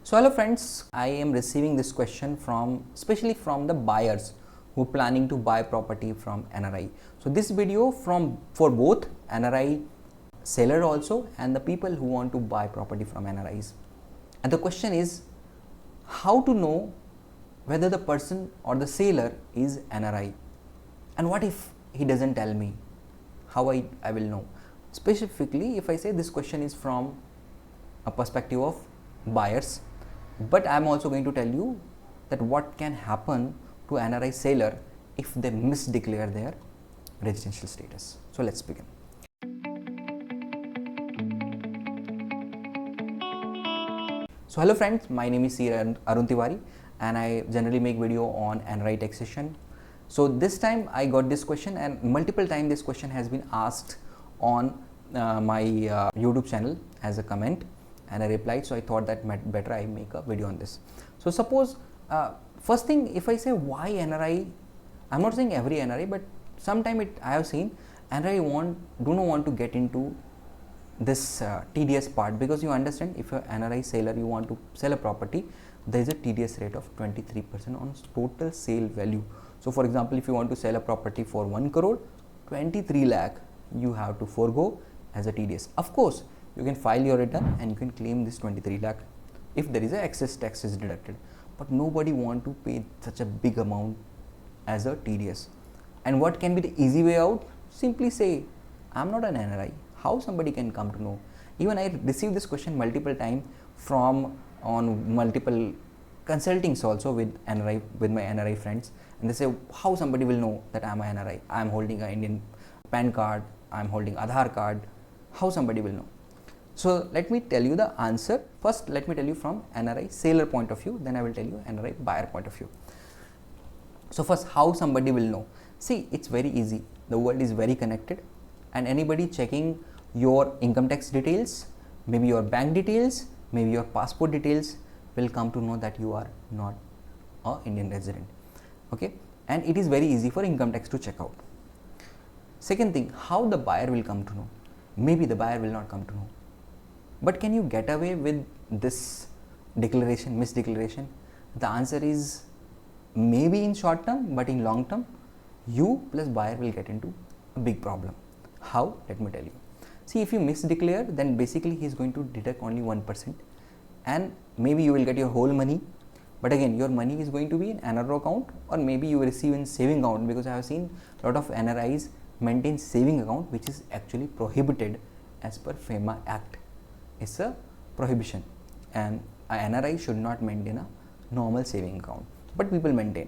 So hello friends, I am receiving this question especially from the buyers who are planning to buy property from NRI. So this video for both NRI seller also and the people who want to buy property from NRIs. And the question is how to know whether the person or the seller is NRI, and what if he doesn't tell me, how I will know. Specifically, if I say this question is from a perspective of buyers, but I am also going to tell you that what can happen to NRI seller if they misdeclare their residential status. So let's begin. So hello friends, my name is C. Arun Tiwari and I generally make video on NRI taxation. So this time I got this question, and multiple times this question has been asked on my YouTube channel as a comment, and I replied. So I thought that better I make a video on this. So suppose first thing, if I say why NRI, I'm not saying every NRI, but sometime I have seen NRI do not want to get into this TDS part, because you understand, if you're NRI seller, you want to sell a property, there is a TDS rate of 23% on total sale value. So for example, if you want to sell a property for 1 crore, 23 lakh you have to forego as a TDS. Of course, you can file your return and you can claim this 23 lakh if there is a excess tax is deducted, but nobody want to pay such a big amount as a TDS. And what can be the easy way out? Simply say, I'm not an NRI. How somebody can come to know? Even I received this question multiple times on multiple consultings also with my NRI friends, and they say, how somebody will know that I'm an NRI? I'm holding an Indian PAN card, I'm holding Aadhaar card. How somebody will know? So let me tell you the answer. First, let me tell you from NRI seller point of view, then I will tell you NRI buyer point of view. So first, how somebody will know? See, it's very easy. The world is very connected, and anybody checking your income tax details, maybe your bank details, maybe your passport details, will come to know that you are not an Indian resident. Okay, and it is very easy for income tax to check out. Second thing, how the buyer will come to know? Maybe the buyer will not come to know. But can you get away with this misdeclaration? The answer is maybe in short term, but in long term, you plus buyer will get into a big problem. How? Let me tell you. See, if you misdeclare, then basically he is going to deduct only 1%, and maybe you will get your whole money. But again, your money is going to be in NRO account, or maybe you will receive in saving account, because I have seen a lot of NRIs maintain saving account, which is actually prohibited as per FEMA Act. It's a prohibition, and an NRI should not maintain a normal saving account, but people maintain.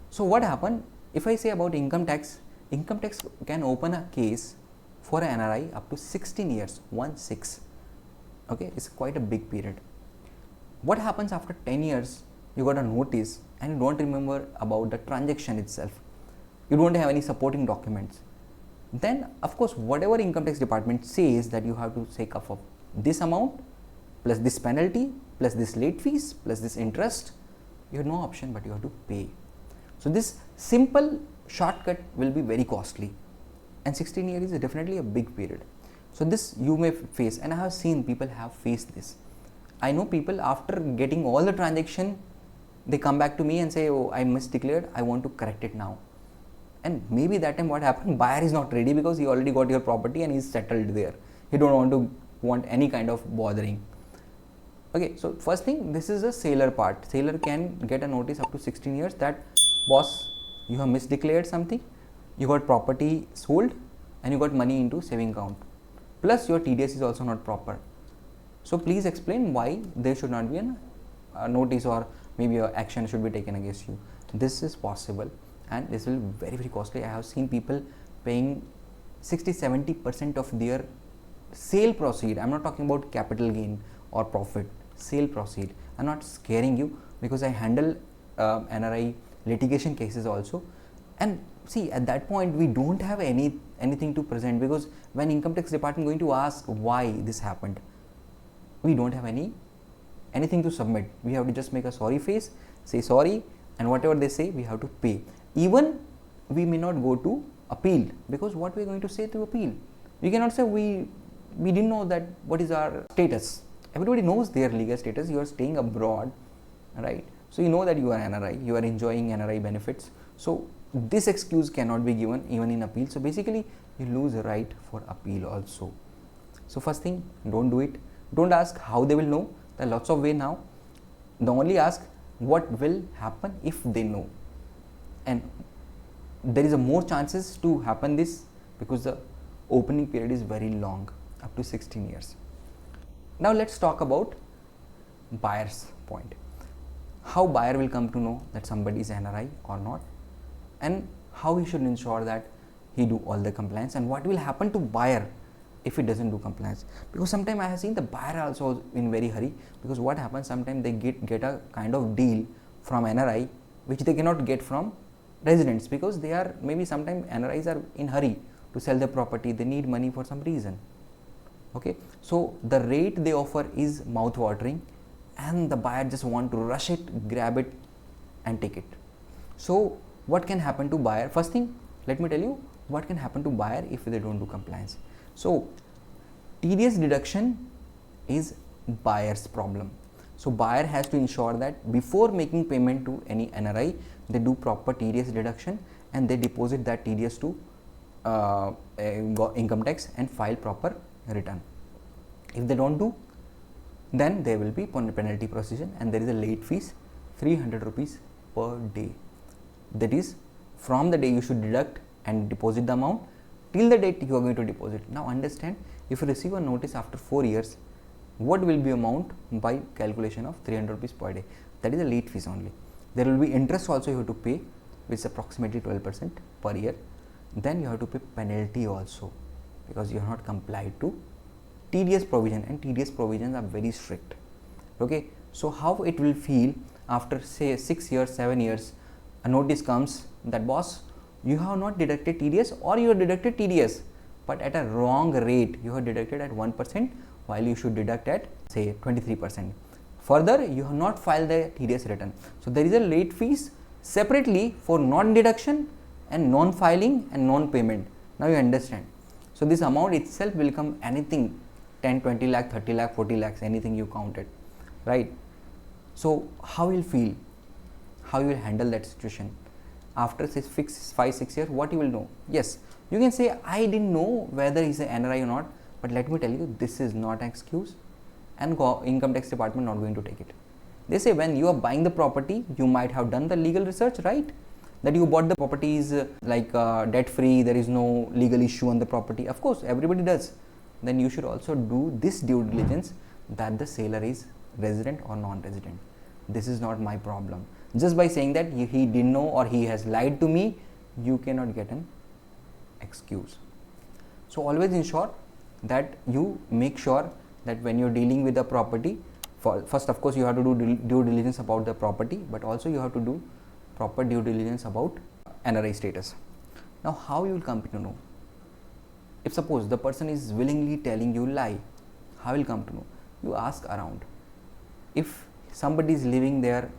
So what happened if I say about income tax? Income tax can open a case for an NRI up to 16 years, 1-6. Okay, it's quite a big period. What happens after 10 years? You got a notice and you don't remember about the transaction itself. You don't have any supporting documents. Then of course, whatever income tax department says that you have to take up of this amount plus this penalty plus this late fees plus this interest, you have no option but you have to pay. So this simple shortcut will be very costly, and 16 years is definitely a big period. So this you may face, and I have seen people have faced this. I know people, after getting all the transaction, they come back to me and say, oh, I misdeclared, I want to correct it now. And maybe that time what happened, buyer is not ready because he already got your property and he's settled there. He don't want any kind of bothering. Okay, so first thing, this is a seller part. Seller can get a notice up to 16 years that, boss, you have misdeclared something, you got property sold and you got money into saving account, plus your TDS is also not proper. So please explain why there should not be a notice, or maybe an action should be taken against you. This is possible, and this will be very, very costly. I have seen people paying 60-70% of their sale proceed. I'm not talking about capital gain or profit, sale proceed. I'm not scaring you, because I handle NRI litigation cases also. And see, at that point we don't have anything to present, because when income tax department going to ask why this happened, we don't have anything to submit. We have to just make a sorry face, say sorry, and whatever they say we have to pay. Even we may not go to appeal, because what we are going to say to appeal? We cannot say we didn't know that what is our status. everybody knows their legal status. You are staying abroad, right? So you know that you are NRI, you are enjoying NRI benefits. So this excuse cannot be given even in appeal. So basically you lose the right for appeal also. So first thing, don't do it. Don't ask how they will know. There are lots of ways now. The only ask what will happen if they know. And there is a more chances to happen this because the opening period is very long, up to 16 years. Now let's talk about buyer's point. How buyer will come to know that somebody is NRI or not, and how he should ensure that he do all the compliance, and what will happen to buyer if he doesn't do compliance. Because sometimes I have seen the buyer also in very hurry, because what happens, sometimes they get a kind of deal from NRI which they cannot get from residents, because they are maybe sometimes NRIs are in hurry to sell the property, they need money for some reason. Okay, so the rate they offer is mouth watering and the buyer just want to rush it, grab it and take it. So what can happen to buyer? First thing, let me tell you what can happen to buyer if they don't do compliance. So TDS deduction is buyer's problem. So buyer has to ensure that before making payment to any NRI, they do proper TDS deduction and they deposit that TDS to income tax and file proper return. If they don't do, then there will be penalty provision, and there is a late fees 300 rupees per day. That is from the day you should deduct and deposit the amount till the date you are going to deposit. Now understand, if you receive a notice after 4 years, what will be amount by calculation of 300 rupees per day? That is a late fees only. There will be interest also you have to pay, which is approximately 12% per year. Then you have to pay penalty also, because you have not complied to TDS provision, and TDS provisions are very strict. Okay, so how it will feel after say 6 years, 7 years, a notice comes that boss, you have not deducted TDS, or you have deducted TDS but at a wrong rate. You have deducted at 1% while you should deduct at say 23%. Further, you have not filed the TDS return. So there is a late fees separately for non-deduction and non-filing and non-payment. Now you understand. So this amount itself will come anything 10, 20 lakh, 30 lakh, 40 lakhs, anything you counted, right? So how you will feel, how you will handle that situation after 5, 6 years? What you will know? Yes, you can say I didn't know whether he's an NRI or not, but let me tell you, this is not an excuse, and income tax department not going to take it. They say when you are buying the property, you might have done the legal research, right? That you bought the property is like debt free, there is no legal issue on the property. Of course, everybody does. Then you should also do this due diligence that the seller is resident or non-resident. This is not my problem. Just by saying that he didn't know or he has lied to me, you cannot get an excuse. So always ensure that you make sure that when you're dealing with the property, first of course you have to do due diligence about the property, but also you have to do proper due diligence about NRI status. Now how you will come to know? If suppose the person is willingly telling you lie, how will come to know? You ask around. If somebody is living there,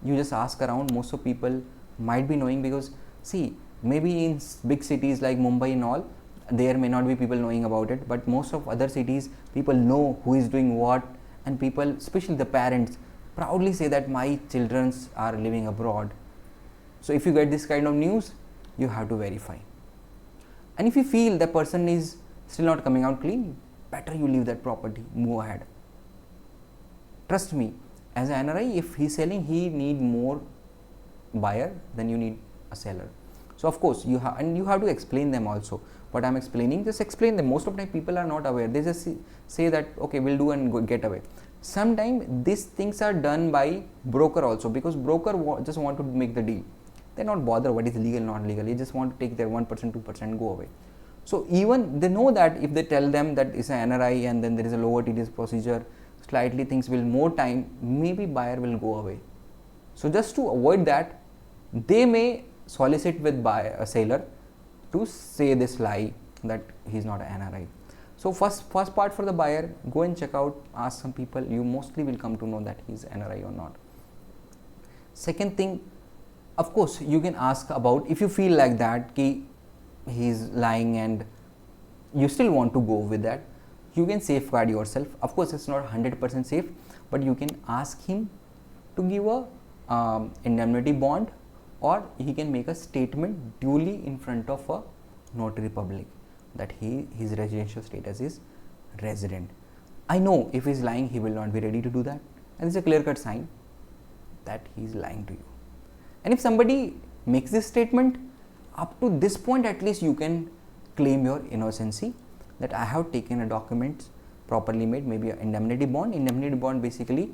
you just ask around. Most of people might be knowing, because see, maybe in big cities like Mumbai and all, there may not be people knowing about it, but most of other cities, people know who is doing what, and people, especially the parents, proudly say that my children are living abroad. So if you get this kind of news, you have to verify. And if you feel the person is still not coming out clean, better you leave that property, move ahead. Trust me, as an NRI, if he's selling, he need more buyer than you need a seller. So of course you have to explain them also. What I'm explaining, just explain them. Most of the time people are not aware. They just say that okay, we'll do and get away. Sometimes these things are done by broker also, because broker just want to make the deal. They not bother what is legal, not legal. They just want to take their 1%, 2%, go away. So even they know that if they tell them that it's an NRI and then there is a lower TDS procedure, slightly things will more time, maybe buyer will go away. So just to avoid that, they may solicit with a seller to say this lie that he's not an NRI. So first part for the buyer, go and check out, ask some people, you mostly will come to know that he's NRI or not. Second thing, of course you can ask about, if you feel like that he's lying and you still want to go with that, you can safeguard yourself. Of course, it's not 100% safe, but you can ask him to give a indemnity bond, or he can make a statement duly in front of a notary public that his residential status is resident. I know if he's lying, he will not be ready to do that, and it's a clear-cut sign that he's lying to you. And if somebody makes this statement, up to this point at least you can claim your innocency, that I have taken a document properly made, maybe an indemnity bond. Indemnity bond basically,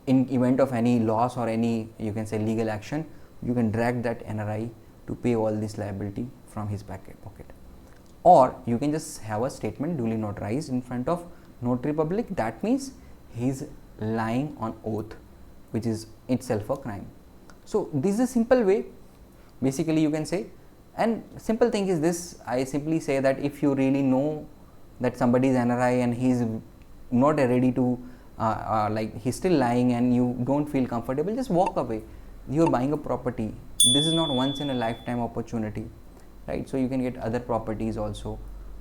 in event of any loss or any, you can say, legal action, you can drag that NRI to pay all this liability from his pocket. Or you can just have a statement duly notarized in front of notary public. That means he's lying on oath, which is itself a crime. So this is a simple way, basically, you can say. And simple thing is this, I simply say that if you really know that somebody is NRI and he's not ready to like he's still lying and you don't feel comfortable, just walk away. You're buying a property. This is not once in a lifetime opportunity, right? So you can get other properties also.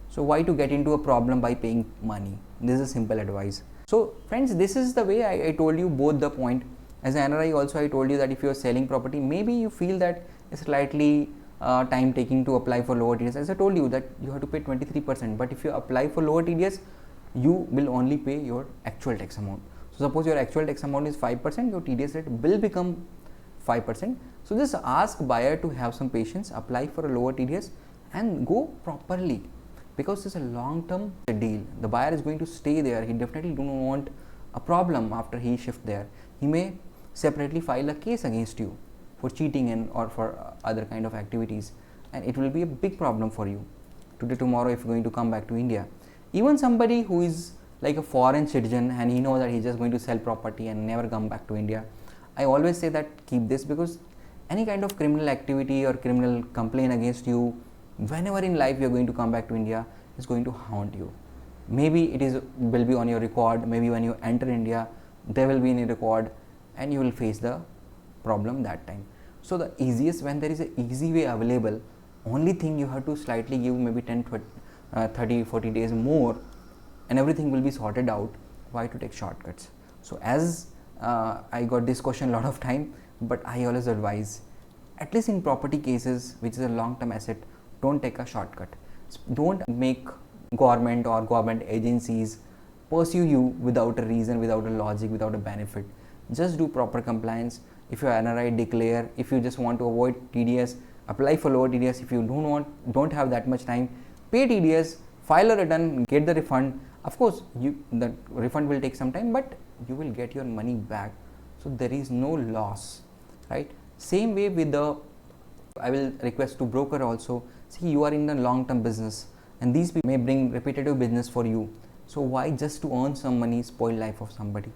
So why to get into a problem by paying money? This is a simple advice. So friends, this is the way I told you both the point. As an NRI also, I told you that if you are selling property, maybe you feel that it's slightly time taking to apply for lower TDS. As I told you that you have to pay 23%, but if you apply for lower TDS, you will only pay your actual tax amount. So suppose your actual tax amount is 5%, your TDS rate will become 5%. So just ask buyer to have some patience, apply for a lower TDS and go properly, because it's a long-term deal. The buyer is going to stay there. He definitely do not want a problem after he shift there. He may separately file a case against you for cheating and or for other kind of activities, and it will be a big problem for you today tomorrow if you're going to come back to India. Even somebody who is like a foreign citizen and he knows that he's just going to sell property and never come back to India, I always say that keep this, because any kind of criminal activity or criminal complaint against you, whenever in life you're going to come back to India, is going to haunt you. Maybe will be on your record, maybe when you enter India there will be in a record and you will face the problem that time. So the easiest, when there is an easy way available, only thing you have to slightly give maybe 30-40 days more and everything will be sorted out. Why to take shortcuts? So as I got this question a lot of time, but I always advise, at least in property cases which is a long-term asset, don't take a shortcut. Don't make government or government agencies pursue you without a reason, without a logic, without a benefit. Just do proper compliance. If you are NRI, declare. If you just want to avoid TDS, apply for lower TDS. If you don't have that much time, pay TDS, file a return, get the refund. Of course, the refund will take some time, but you will get your money back. So there is no loss, right? Same way with I will request to broker also. See, you are in the long-term business and these people may bring repetitive business for you. So why just to earn some money, spoil life of somebody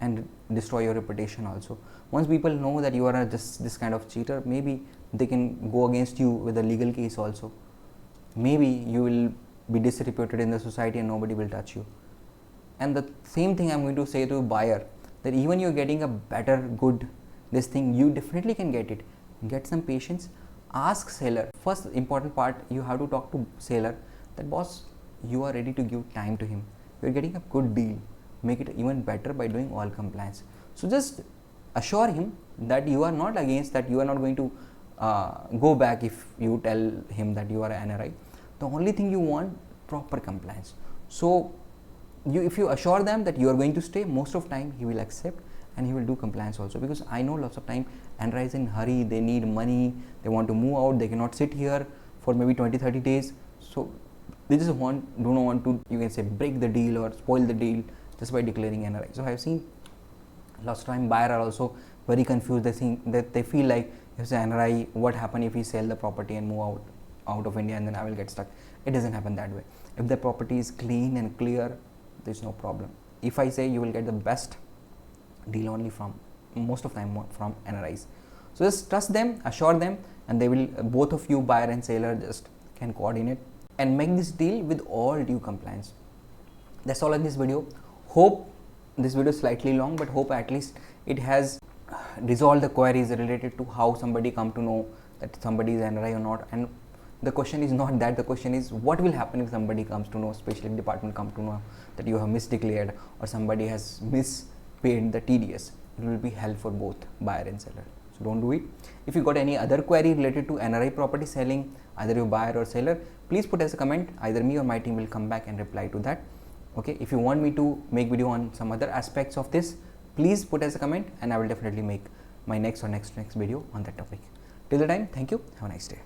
and destroy your reputation also? Once people know that you are just this kind of cheater, maybe they can go against you with a legal case also. Maybe you will be disreputed in the society and nobody will touch you. And the same thing I'm going to say to buyer, that even you're getting a better, good, this thing, you definitely can get it. Get some patience, ask seller. First important part, you have to talk to seller that boss, you are ready to give time to him. You're getting a good deal. Make it even better by doing all compliance. So just assure him that you are not against, that you are not going to go back if you tell him that you are an NRI. The only thing you want, proper compliance. So if you assure them that you are going to stay, most of time he will accept and he will do compliance also, because I know lots of time NRI is in hurry, they need money, they want to move out, they cannot sit here for maybe 20-30 days. So they just do not want to, you can say, break the deal or spoil the deal just by declaring NRI. So I have seen lots of time buyer are also very confused. They think that they feel like, if it's an NRI, what happen if we sell the property and move out of India and then I will get stuck? It doesn't happen that way. If the property is clean and clear, there's no problem. If I say, you will get the best deal only from, most of the time, from NRIs. So just trust them, assure them, and they will, both of you, buyer and seller, just can coordinate and make this deal with all due compliance. That's all in this video. Hope this video is slightly long, but hope at least it has resolved the queries related to how somebody come to know that somebody is NRI or not, and The question is not that. The question is what will happen if somebody comes to know, especially if department come to know that you have misdeclared or somebody has mispaid the TDS. It will be hell for both buyer and seller. So don't do it. If you got any other query related to NRI property selling, either you buyer or seller, please put as a comment. Either me or my team will come back and reply to that. Okay, if you want me to make video on some other aspects of this, please put as a comment and I will definitely make my next video on that topic. Till the time, thank you. Have a nice day.